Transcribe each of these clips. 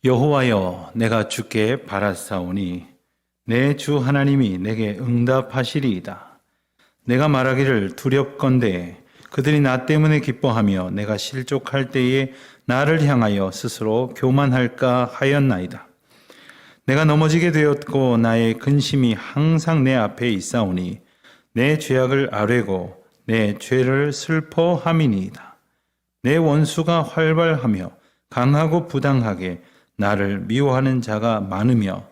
여호와여, 내가 주께 바랐사오니 내 주 하나님이 내게 응답하시리이다. 내가 말하기를 두렵건대 그들이 나 때문에 기뻐하며 내가 실족할 때에 나를 향하여 스스로 교만할까 하였나이다. 내가 넘어지게 되었고 나의 근심이 항상 내 앞에 있사오니 내 죄악을 아뢰고 내 죄를 슬퍼함이니이다. 내 원수가 활발하며 강하고 부당하게 나를 미워하는 자가 많으며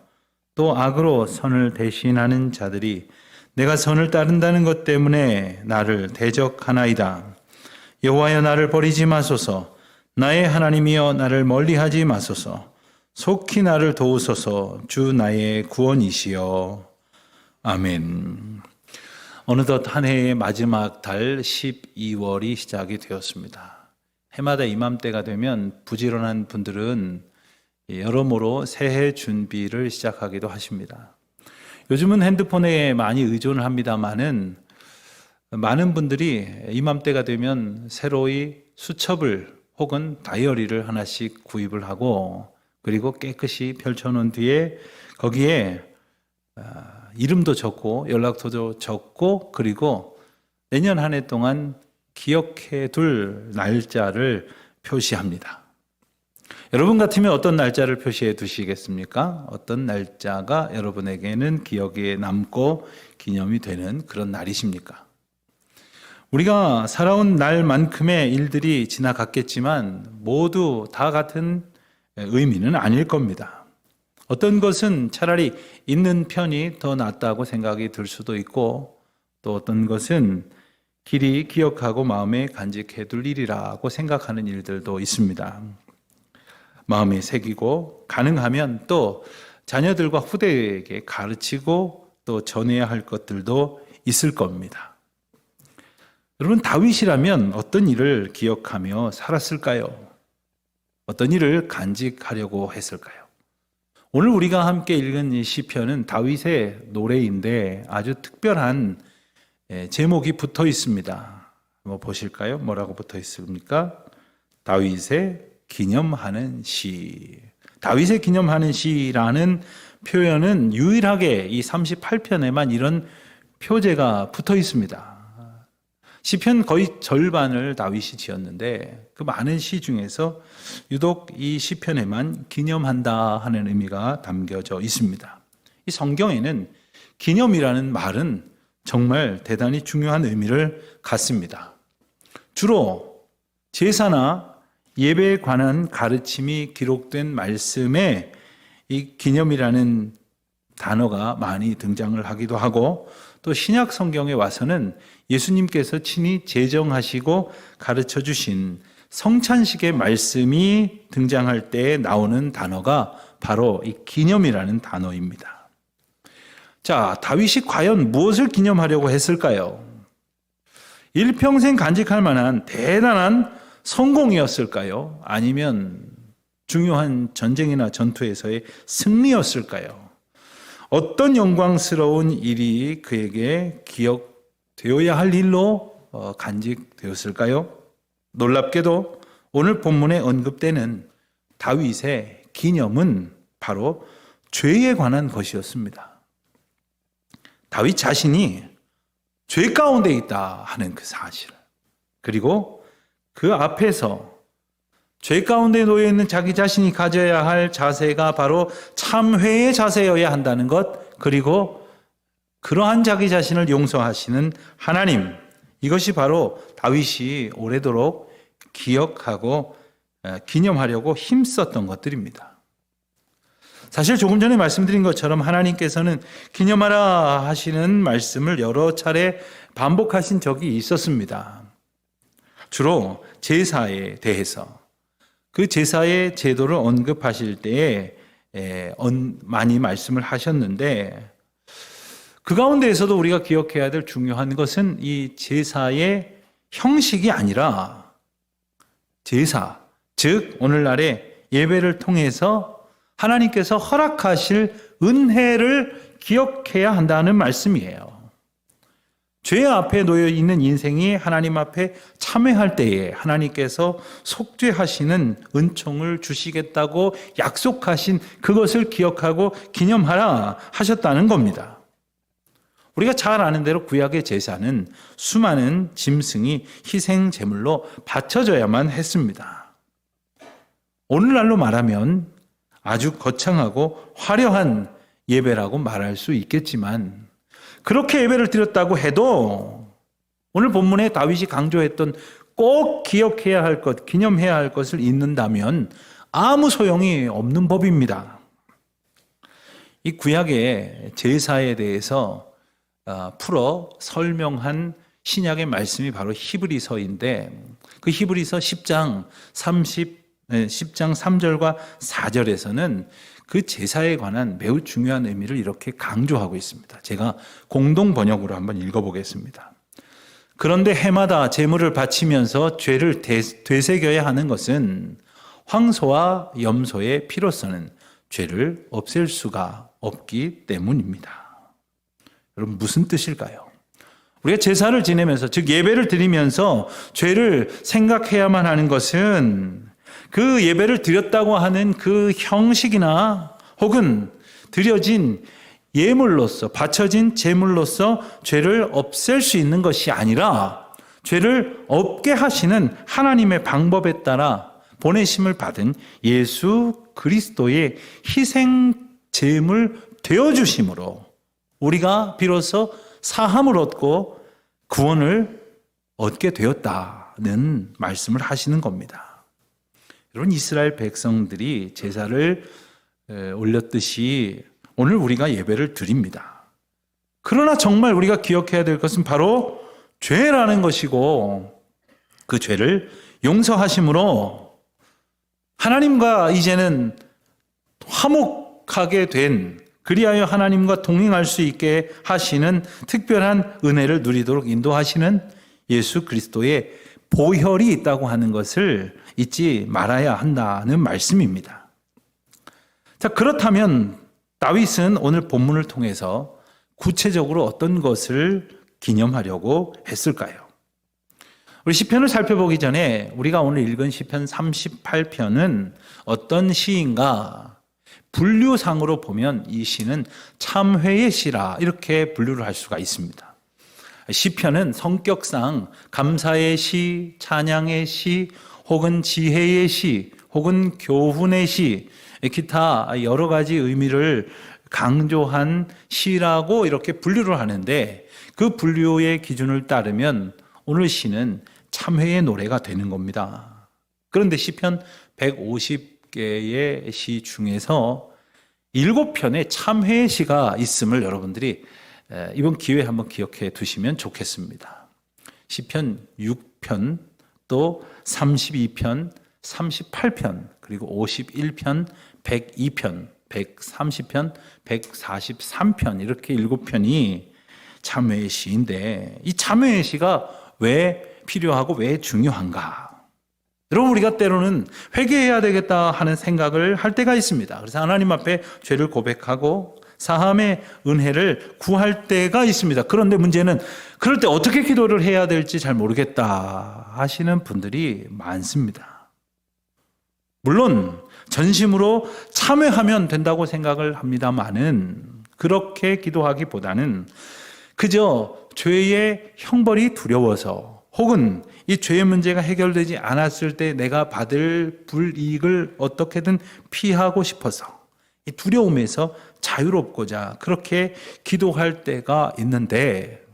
또 악으로 선을 대신하는 자들이 내가 선을 따른다는 것 때문에 나를 대적하나이다. 여호와여, 나를 버리지 마소서. 나의 하나님이여, 나를 멀리하지 마소서. 속히 나를 도우소서. 주 나의 구원이시여. 아멘. 어느덧 한 해의 마지막 달 12월이 시작이 되었습니다. 해마다 이맘때가 되면 부지런한 분들은 여러모로 새해 준비를 시작하기도 하십니다. 요즘은 핸드폰에 많이 의존을 합니다만은 많은 분들이 이맘때가 되면 새로이 수첩을 혹은 다이어리를 하나씩 구입을 하고 그리고 깨끗이 펼쳐놓은 뒤에 거기에 이름도 적고 연락처도 적고 그리고 내년 한 해 동안 기억해 둘 날짜를 표시합니다. 여러분 같으면 어떤 날짜를 표시해 두시겠습니까? 어떤 날짜가 여러분에게는 기억에 남고 기념이 되는 그런 날이십니까? 우리가 살아온 날만큼의 일들이 지나갔겠지만 모두 다 같은 의미는 아닐 겁니다. 어떤 것은 차라리 있는 편이 더 낫다고 생각이 들 수도 있고 또 어떤 것은 길이 기억하고 마음에 간직해 둘 일이라고 생각하는 일들도 있습니다. 마음에 새기고 가능하면 또 자녀들과 후대에게 가르치고 또 전해야 할 것들도 있을 겁니다. 여러분, 다윗이라면 어떤 일을 기억하며 살았을까요? 어떤 일을 간직하려고 했을까요? 오늘 우리가 함께 읽은 이 시편은 다윗의 노래인데 아주 특별한 제목이 붙어 있습니다. 한번 보실까요? 뭐라고 붙어 있습니까? 다윗의 기념하는 시. 다윗의 기념하는 시라는 표현은 유일하게 이 38편에만 이런 표제가 붙어 있습니다. 시편 거의 절반을 다윗이 지었는데 그 많은 시 중에서 유독 이 시편에만 기념한다 하는 의미가 담겨져 있습니다. 이 성경에는 기념이라는 말은 정말 대단히 중요한 의미를 갖습니다. 주로 제사나 예배에 관한 가르침이 기록된 말씀에 이 기념이라는 단어가 많이 등장을 하기도 하고 또 신약 성경에 와서는 예수님께서 친히 제정하시고 가르쳐 주신 성찬식의 말씀이 등장할 때 나오는 단어가 바로 이 기념이라는 단어입니다. 자, 다윗이 과연 무엇을 기념하려고 했을까요? 일평생 간직할 만한 대단한 성공이었을까요? 아니면 중요한 전쟁이나 전투에서의 승리였을까요? 어떤 영광스러운 일이 그에게 기억되어야 할 일로 간직되었을까요? 놀랍게도 오늘 본문에 언급되는 다윗의 기념은 바로 죄에 관한 것이었습니다. 다윗 자신이 죄 가운데 있다 하는 그 사실, 그리고 그 앞에서 죄 가운데 놓여 있는 자기 자신이 가져야 할 자세가 바로 참회의 자세여야 한다는 것, 그리고 그러한 자기 자신을 용서하시는 하나님, 이것이 바로 다윗이 오래도록 기억하고 기념하려고 힘썼던 것들입니다. 사실 조금 전에 말씀드린 것처럼 하나님께서는 기념하라 하시는 말씀을 여러 차례 반복하신 적이 있었습니다. 주로 제사에 대해서 그 제사의 제도를 언급하실 때에 많이 말씀을 하셨는데 그 가운데에서도 우리가 기억해야 될 중요한 것은 이 제사의 형식이 아니라 제사, 즉 오늘날의 예배를 통해서 하나님께서 허락하실 은혜를 기억해야 한다는 말씀이에요. 죄 앞에 놓여 있는 인생이 하나님 앞에 참회할 때에 하나님께서 속죄하시는 은총을 주시겠다고 약속하신 그것을 기억하고 기념하라 하셨다는 겁니다. 우리가 잘 아는 대로 구약의 제사는 수많은 짐승이 희생 제물로 바쳐져야만 했습니다. 오늘날로 말하면 아주 거창하고 화려한 예배라고 말할 수 있겠지만, 그렇게 예배를 드렸다고 해도 오늘 본문에 다윗이 강조했던 꼭 기억해야 할 것, 기념해야 할 것을 잊는다면 아무 소용이 없는 법입니다. 이 구약의 제사에 대해서 풀어 설명한 신약의 말씀이 바로 히브리서인데, 그 히브리서 10장 3절과 4절에서는 그 제사에 관한 매우 중요한 의미를 이렇게 강조하고 있습니다. 제가 공동 번역으로 한번 읽어보겠습니다. 그런데 해마다 제물을 바치면서 죄를 되새겨야 하는 것은 황소와 염소의 피로서는 죄를 없앨 수가 없기 때문입니다. 여러분, 무슨 뜻일까요? 우리가 제사를 지내면서, 즉 예배를 드리면서 죄를 생각해야만 하는 것은 그 예배를 드렸다고 하는 그 형식이나 혹은 드려진 예물로서, 바쳐진 제물로서 죄를 없앨 수 있는 것이 아니라 죄를 없게 하시는 하나님의 방법에 따라 보내심을 받은 예수 그리스도의 희생 제물 되어주심으로 우리가 비로소 사함을 얻고 구원을 얻게 되었다는 말씀을 하시는 겁니다. 여러분, 이스라엘 백성들이 제사를 올렸듯이 오늘 우리가 예배를 드립니다. 그러나 정말 우리가 기억해야 될 것은 바로 죄라는 것이고, 그 죄를 용서하심으로 하나님과 이제는 화목하게 된, 그리하여 하나님과 동행할 수 있게 하시는 특별한 은혜를 누리도록 인도하시는 예수 그리스도의 보혈이 있다고 하는 것을 잊지 말아야 한다는 말씀입니다. 자, 그렇다면 다윗은 오늘 본문을 통해서 구체적으로 어떤 것을 기념하려고 했을까요? 우리 시편을 살펴보기 전에 우리가 오늘 읽은 시편 38편은 어떤 시인가, 분류상으로 보면 이 시는 참회의 시라 이렇게 분류를 할 수가 있습니다. 시편은 성격상 감사의 시, 찬양의 시, 혹은 지혜의 시, 혹은 교훈의 시, 기타 여러 가지 의미를 강조한 시라고 이렇게 분류를 하는데, 그 분류의 기준을 따르면 오늘 시는 참회의 노래가 되는 겁니다. 그런데 시편 150개의 시 중에서 7편의 참회의 시가 있음을 여러분들이 이번 기회에 한번 기억해 두시면 좋겠습니다. 시편 6편, 또 32편, 38편, 그리고 51편, 102편, 130편, 143편, 이렇게 7편이 참회의 시인데, 이 참회의 시가 왜 필요하고 왜 중요한가? 여러분, 우리가 때로는 회개해야 되겠다 하는 생각을 할 때가 있습니다. 그래서 하나님 앞에 죄를 고백하고 사함의 은혜를 구할 때가 있습니다. 그런데 문제는 그럴 때 어떻게 기도를 해야 될지 잘 모르겠다 하시는 분들이 많습니다. 물론 전심으로 참회하면 된다고 생각을 합니다만은, 그렇게 기도하기보다는 그저 죄의 형벌이 두려워서, 혹은 이 죄의 문제가 해결되지 않았을 때 내가 받을 불이익을 어떻게든 피하고 싶어서 이 두려움에서 자유롭고자 그렇게 기도할 때가 있는데,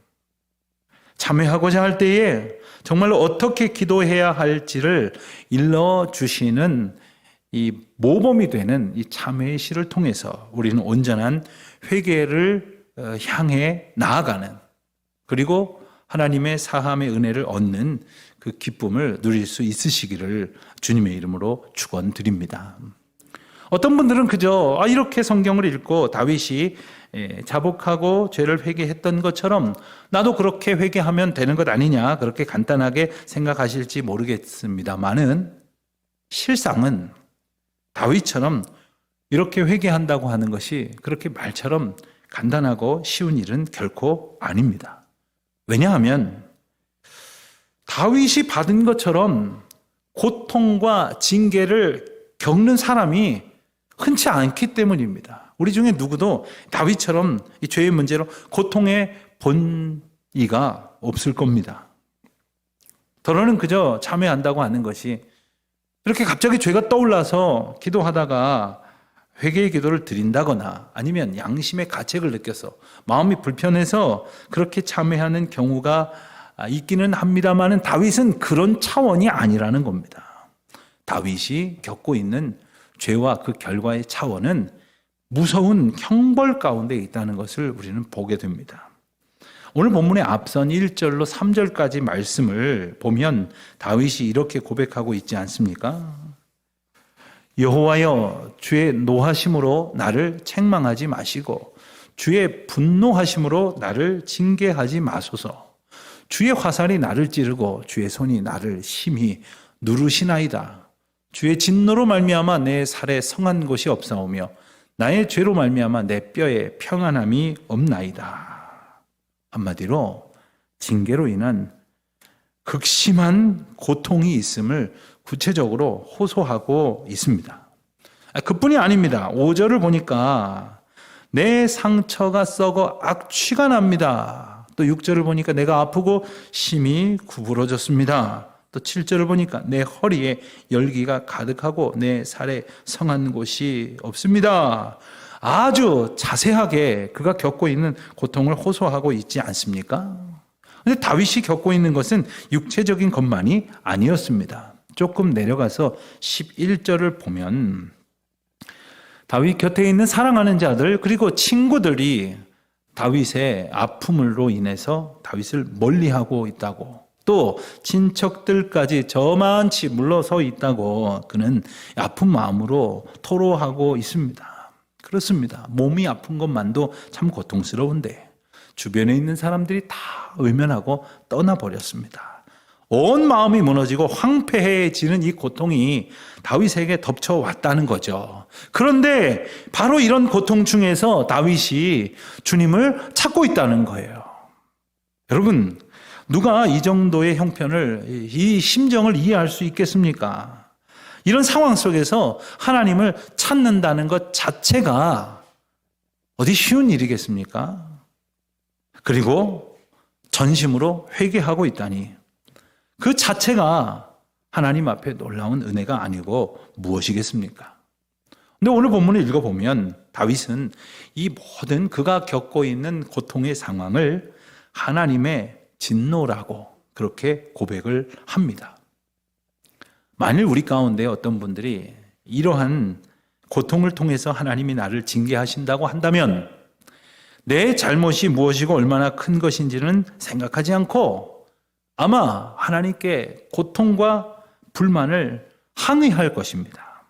참회하고자 할 때에 정말로 어떻게 기도해야 할지를 일러주시는 이 모범이 되는 이 참회의 시를 통해서 우리는 온전한 회개를 향해 나아가는, 그리고 하나님의 사함의 은혜를 얻는 그 기쁨을 누릴 수 있으시기를 주님의 이름으로 축원드립니다. 어떤 분들은 그저 이렇게 성경을 읽고 다윗이 자복하고 죄를 회개했던 것처럼 나도 그렇게 회개하면 되는 것 아니냐, 그렇게 간단하게 생각하실지 모르겠습니다만은, 실상은 다윗처럼 이렇게 회개한다고 하는 것이 그렇게 말처럼 간단하고 쉬운 일은 결코 아닙니다. 왜냐하면 다윗이 받은 것처럼 고통과 징계를 겪는 사람이 흔치 않기 때문입니다. 우리 중에 누구도 다윗처럼 이 죄의 문제로 고통에 본 이가 없을 겁니다. 더러는 그저 참회한다고 하는 것이 이렇게 갑자기 죄가 떠올라서 기도하다가 회개의 기도를 드린다거나 아니면 양심의 가책을 느껴서 마음이 불편해서 그렇게 참회하는 경우가 있기는 합니다만 다윗은 그런 차원이 아니라는 겁니다. 다윗이 겪고 있는 죄와 그 결과의 차원은 무서운 형벌 가운데 있다는 것을 우리는 보게 됩니다. 오늘 본문의 앞선 1절로 3절까지 말씀을 보면 다윗이 이렇게 고백하고 있지 않습니까? 여호와여, 주의 노하심으로 나를 책망하지 마시고 주의 분노하심으로 나를 징계하지 마소서. 주의 화살이 나를 찌르고 주의 손이 나를 심히 누르시나이다. 주의 진노로 말미암아 내 살에 성한 곳이 없사오며 나의 죄로 말미암아 내 뼈에 평안함이 없나이다. 한마디로 징계로 인한 극심한 고통이 있음을 구체적으로 호소하고 있습니다. 그뿐이 아닙니다. 5절을 보니까 내 상처가 썩어 악취가 납니다. 또 6절을 보니까 내가 아프고 심히 구부러졌습니다. 또 7절을 보니까 내 허리에 열기가 가득하고 내 살에 성한 곳이 없습니다. 아주 자세하게 그가 겪고 있는 고통을 호소하고 있지 않습니까? 그런데 다윗이 겪고 있는 것은 육체적인 것만이 아니었습니다. 조금 내려가서 11절을 보면 다윗 곁에 있는 사랑하는 자들 그리고 친구들이 다윗의 아픔으로 인해서 다윗을 멀리하고 있다고, 또 친척들까지 저만치 물러서 있다고 그는 아픈 마음으로 토로하고 있습니다. 그렇습니다. 몸이 아픈 것만도 참 고통스러운데 주변에 있는 사람들이 다 외면하고 떠나버렸습니다. 온 마음이 무너지고 황폐해지는 이 고통이 다윗에게 덮쳐왔다는 거죠. 그런데 바로 이런 고통 중에서 다윗이 주님을 찾고 있다는 거예요. 여러분, 누가 이 정도의 형편을, 이 심정을 이해할 수 있겠습니까? 이런 상황 속에서 하나님을 찾는다는 것 자체가 어디 쉬운 일이겠습니까? 그리고 전심으로 회개하고 있다니 그 자체가 하나님 앞에 놀라운 은혜가 아니고 무엇이겠습니까? 근데 오늘 본문을 읽어보면 다윗은 이 모든 그가 겪고 있는 고통의 상황을 하나님의 진노라고 그렇게 고백을 합니다. 만일 우리 가운데 어떤 분들이 이러한 고통을 통해서 하나님이 나를 징계하신다고 한다면 내 잘못이 무엇이고 얼마나 큰 것인지는 생각하지 않고 아마 하나님께 고통과 불만을 항의할 것입니다.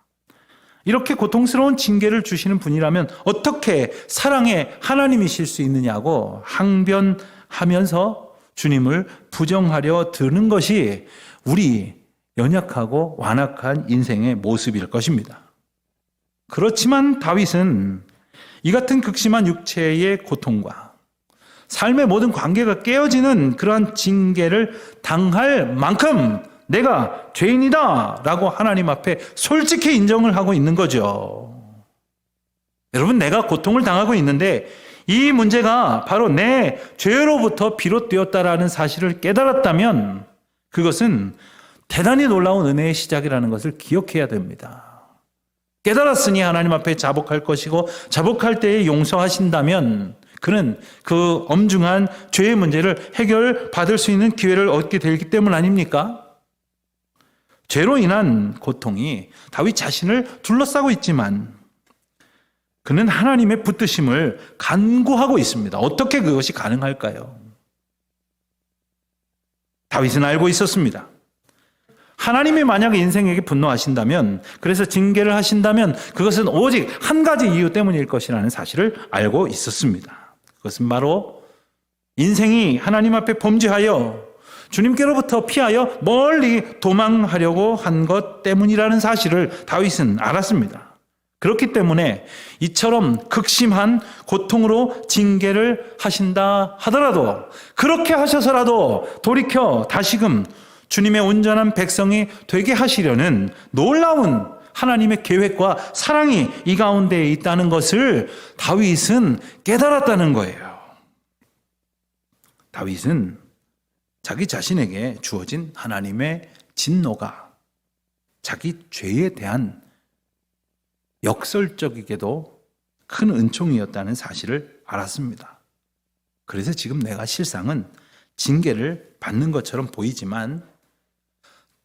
이렇게 고통스러운 징계를 주시는 분이라면 어떻게 사랑의 하나님이실 수 있느냐고 항변하면서 주님을 부정하려 드는 것이 우리 연약하고 완악한 인생의 모습일 것입니다. 그렇지만 다윗은 이 같은 극심한 육체의 고통과 삶의 모든 관계가 깨어지는 그러한 징계를 당할 만큼 내가 죄인이다 라고 하나님 앞에 솔직히 인정을 하고 있는 거죠. 여러분, 내가 고통을 당하고 있는데 이 문제가 바로 내 죄로부터 비롯되었다라는 사실을 깨달았다면 그것은 대단히 놀라운 은혜의 시작이라는 것을 기억해야 됩니다. 깨달았으니 하나님 앞에 자복할 것이고 자복할 때에 용서하신다면 그는 그 엄중한 죄의 문제를 해결받을 수 있는 기회를 얻게 되기 때문 아닙니까? 죄로 인한 고통이 다윗 자신을 둘러싸고 있지만 그는 하나님의 붙드심을 간구하고 있습니다. 어떻게 그것이 가능할까요? 다윗은 알고 있었습니다. 하나님이 만약에 인생에게 분노하신다면, 그래서 징계를 하신다면 그것은 오직 한 가지 이유 때문일 것이라는 사실을 알고 있었습니다. 그것은 바로 인생이 하나님 앞에 범죄하여 주님께로부터 피하여 멀리 도망하려고 한 것 때문이라는 사실을 다윗은 알았습니다. 그렇기 때문에 이처럼 극심한 고통으로 징계를 하신다 하더라도, 그렇게 하셔서라도 돌이켜 다시금 주님의 온전한 백성이 되게 하시려는 놀라운 하나님의 계획과 사랑이 이 가운데 있다는 것을 다윗은 깨달았다는 거예요. 다윗은 자기 자신에게 주어진 하나님의 진노가 자기 죄에 대한 역설적이게도 큰 은총이었다는 사실을 알았습니다. 그래서 지금 내가 실상은 징계를 받는 것처럼 보이지만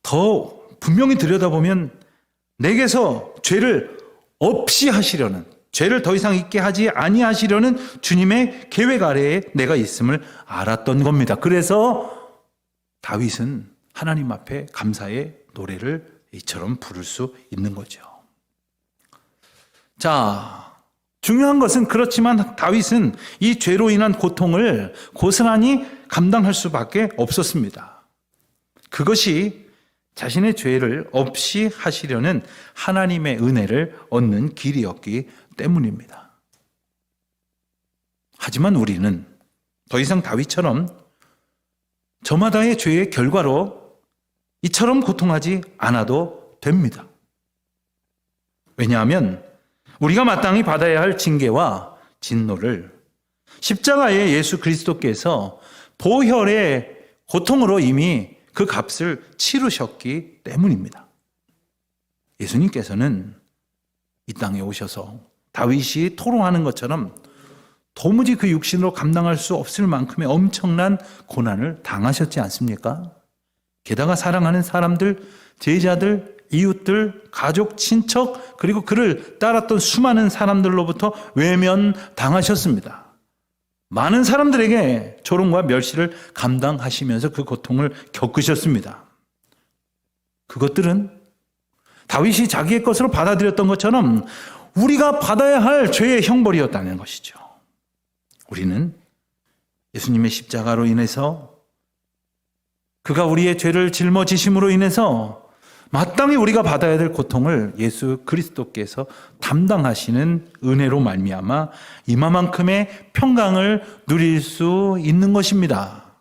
더 분명히 들여다보면 내게서 죄를 없이 하시려는, 죄를 더 이상 있게 하지 아니하시려는 주님의 계획 아래에 내가 있음을 알았던 겁니다. 그래서 다윗은 하나님 앞에 감사의 노래를 이처럼 부를 수 있는 거죠. 자, 중요한 것은 그렇지만 다윗은 이 죄로 인한 고통을 고스란히 감당할 수밖에 없었습니다. 그것이 자신의 죄를 없이 하시려는 하나님의 은혜를 얻는 길이었기 때문입니다. 하지만 우리는 더 이상 다윗처럼 저마다의 죄의 결과로 이처럼 고통하지 않아도 됩니다. 왜냐하면 우리가 마땅히 받아야 할 징계와 진노를 십자가의 예수 그리스도께서 보혈의 고통으로 이미 그 값을 치르셨기 때문입니다. 예수님께서는 이 땅에 오셔서 다윗이 토로하는 것처럼 도무지 그 육신으로 감당할 수 없을 만큼의 엄청난 고난을 당하셨지 않습니까? 게다가 사랑하는 사람들, 제자들, 이웃들, 가족, 친척, 그리고 그를 따랐던 수많은 사람들로부터 외면당하셨습니다. 많은 사람들에게 조롱과 멸시를 감당하시면서 그 고통을 겪으셨습니다. 그것들은 다윗이 자기의 것으로 받아들였던 것처럼 우리가 받아야 할 죄의 형벌이었다는 것이죠. 우리는 예수님의 십자가로 인해서, 그가 우리의 죄를 짊어지심으로 인해서 마땅히 우리가 받아야 될 고통을 예수 그리스도께서 담당하시는 은혜로 말미암아 이마만큼의 평강을 누릴 수 있는 것입니다.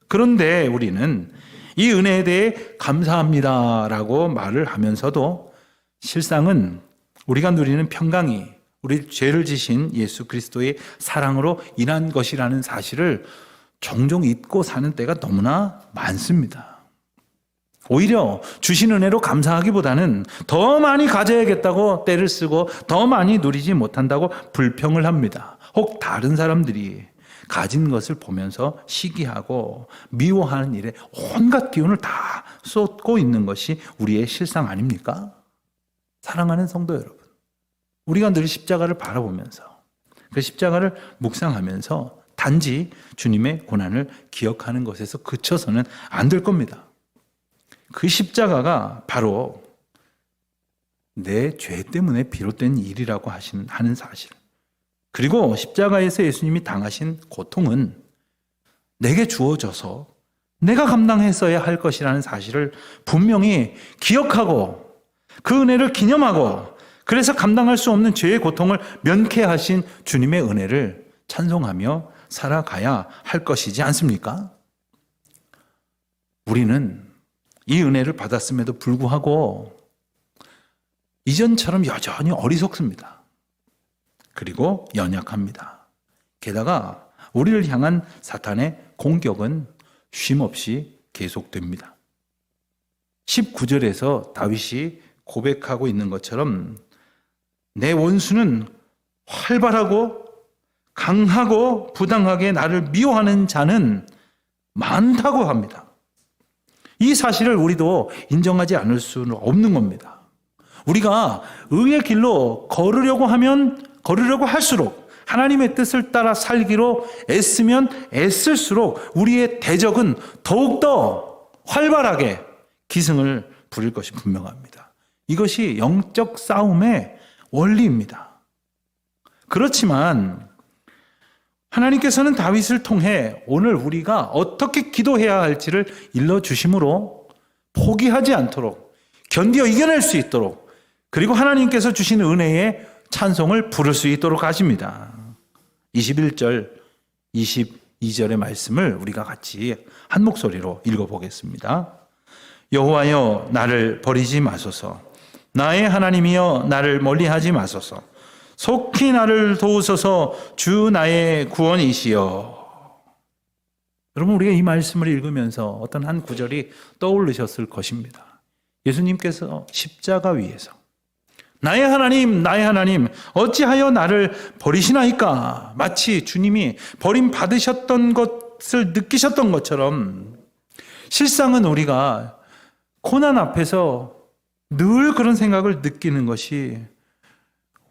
그런데 우리는 이 은혜에 대해 감사합니다라고 말을 하면서도 실상은 우리가 누리는 평강이 우리 죄를 지신 예수 그리스도의 사랑으로 인한 것이라는 사실을 종종 잊고 사는 때가 너무나 많습니다. 오히려 주신 은혜로 감사하기보다는 더 많이 가져야겠다고 때를 쓰고 더 많이 누리지 못한다고 불평을 합니다. 혹 다른 사람들이 가진 것을 보면서 시기하고 미워하는 일에 온갖 기운을 다 쏟고 있는 것이 우리의 실상 아닙니까? 사랑하는 성도 여러분, 우리가 늘 십자가를 바라보면서 그 십자가를 묵상하면서 단지 주님의 고난을 기억하는 것에서 그쳐서는 안 될 겁니다. 그 십자가가 바로 내 죄 때문에 비롯된 일이라고 하는 사실, 그리고 십자가에서 예수님이 당하신 고통은 내게 주어져서 내가 감당했어야 할 것이라는 사실을 분명히 기억하고 그 은혜를 기념하고, 그래서 감당할 수 없는 죄의 고통을 면케하신 주님의 은혜를 찬송하며 살아가야 할 것이지 않습니까? 우리는 이 은혜를 받았음에도 불구하고 이전처럼 여전히 어리석습니다. 그리고 연약합니다. 게다가 우리를 향한 사탄의 공격은 쉼없이 계속됩니다. 19절에서 다윗이 고백하고 있는 것처럼 내 원수는 활발하고 강하고 부당하게 나를 미워하는 자는 많다고 합니다. 이 사실을 우리도 인정하지 않을 수는 없는 겁니다. 우리가 의의 길로 걸으려고 할수록, 하나님의 뜻을 따라 살기로 애쓰면 애쓸수록 우리의 대적은 더욱더 활발하게 기승을 부릴 것이 분명합니다. 이것이 영적 싸움의 원리입니다. 그렇지만 하나님께서는 다윗을 통해 오늘 우리가 어떻게 기도해야 할지를 일러주심으로 포기하지 않도록, 견디어 이겨낼 수 있도록 그리고 하나님께서 주신 은혜의 찬송을 부를 수 있도록 하십니다. 21절, 22절의 말씀을 우리가 같이 한 목소리로 읽어보겠습니다. 여호와여 나를 버리지 마소서. 나의 하나님이여 나를 멀리하지 마소서. 속히 나를 도우소서. 주 나의 구원이시여. 여러분, 우리가 이 말씀을 읽으면서 어떤 한 구절이 떠오르셨을 것입니다. 예수님께서 십자가 위에서 나의 하나님 어찌하여 나를 버리시나이까? 마치 주님이 버림받으셨던 것을 느끼셨던 것처럼 실상은 우리가 고난 앞에서 늘 그런 생각을 느끼는 것이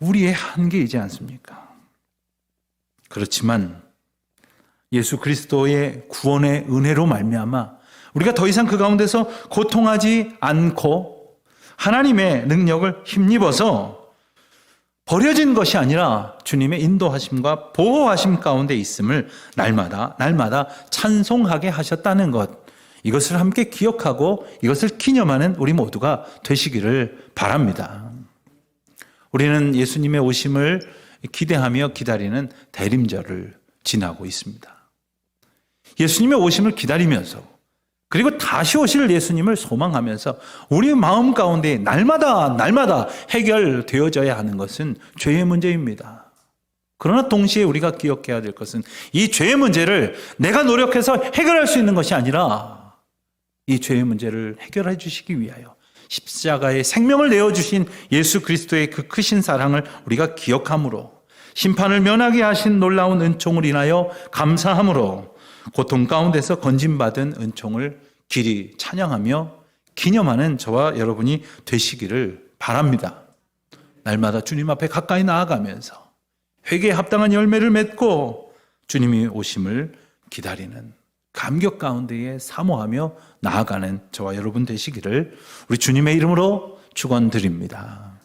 우리의 한계이지 않습니까? 그렇지만 예수 그리스도의 구원의 은혜로 말미암아 우리가 더 이상 그 가운데서 고통하지 않고 하나님의 능력을 힘입어서 버려진 것이 아니라 주님의 인도하심과 보호하심 가운데 있음을 날마다 찬송하게 하셨다는 것, 이것을 함께 기억하고 이것을 기념하는 우리 모두가 되시기를 바랍니다. 우리는 예수님의 오심을 기대하며 기다리는 대림절을 지나고 있습니다. 예수님의 오심을 기다리면서 그리고 다시 오실 예수님을 소망하면서 우리 마음 가운데 날마다 해결되어져야 하는 것은 죄의 문제입니다. 그러나 동시에 우리가 기억해야 될 것은 이 죄의 문제를 내가 노력해서 해결할 수 있는 것이 아니라 이 죄의 문제를 해결해 주시기 위하여 십자가에 생명을 내어주신 예수 그리스도의 그 크신 사랑을 우리가 기억함으로 심판을 면하게 하신 놀라운 은총을 인하여 감사함으로 고통 가운데서 건진받은 은총을 길이 찬양하며 기념하는 저와 여러분이 되시기를 바랍니다. 날마다 주님 앞에 가까이 나아가면서 회개에 합당한 열매를 맺고 주님이 오심을 기다리는 감격 가운데에 사모하며 나아가는 저와 여러분 되시기를 우리 주님의 이름으로 축원드립니다.